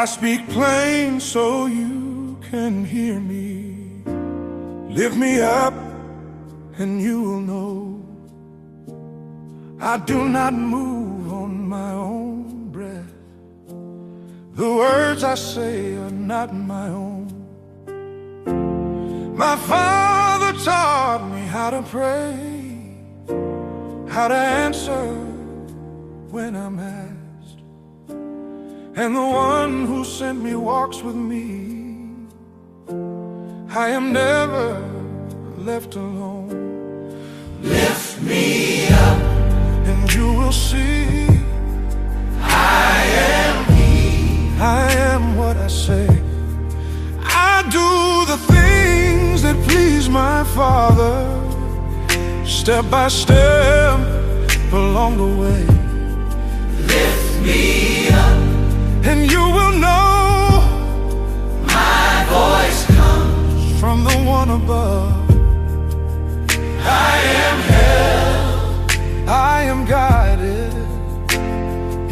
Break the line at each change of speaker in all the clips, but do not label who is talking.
speak plain so you can hear me. Lift me up and you will know I do not move on my own breath. The words I say are not my own. My Father taught me how to pray, how to answer when I'm asked, and the one who sent me walks with me. I am never left alone.
Lift me up,
and you will see
I am He.
I am what I say. I do the things that please my Father, step by step along the way.
Lift me up,
and you will know
my voice comes
from the one above.
I am held,
I am guided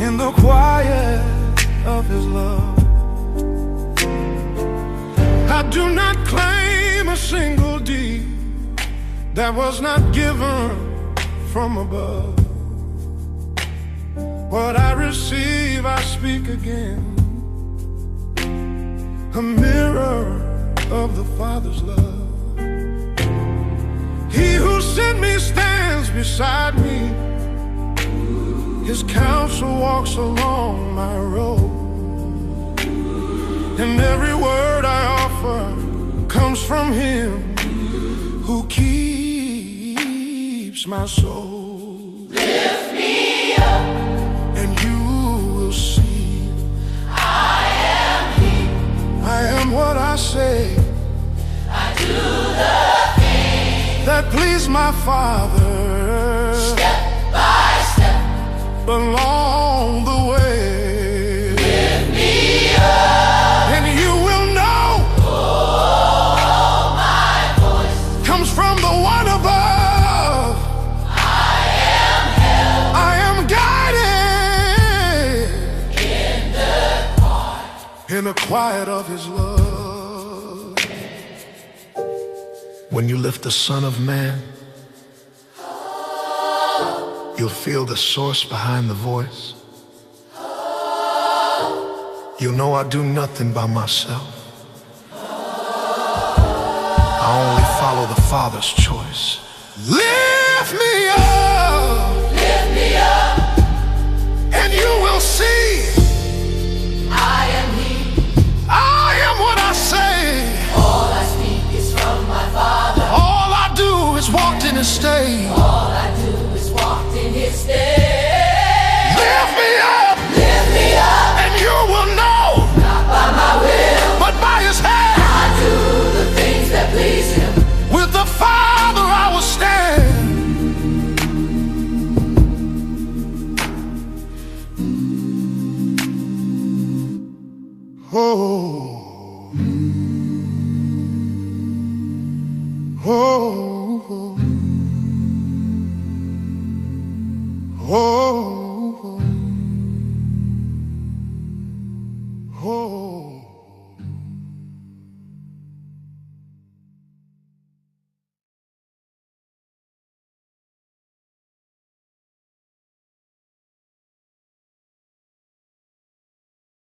in the quiet of His love. I do not claim a single deed that was not given from above. What I receive, I speak again, a mirror of the Father's love. He who sent me stands beside me. His counsel walks along my road, and every word I offer comes from Him who keeps my soul.
lift me up,
And you will see
I am He.
I am what I say,
I do the things
that please my Father,
step by step.
along the way.
Lift me up,
And you will know
my voice.
comes from the one above.
I am held
I am guided
in the quiet.
in the quiet of His love. When you lift the Son of Man, you'll feel the source behind the voice. You'll know I do nothing by myself. I only follow the Father's choice. Lift me up, and you will see
I am He.
I am what I say.
All I speak is from my Father.
All I do is walk in His state.
All I do is walk in His stead.
Lift me up,
Lift me up,
and you will know,
not by my will.
but by His hand.
I do the things that please Him.
With the Father I will stand. Oh, oh, oh, oh, oh.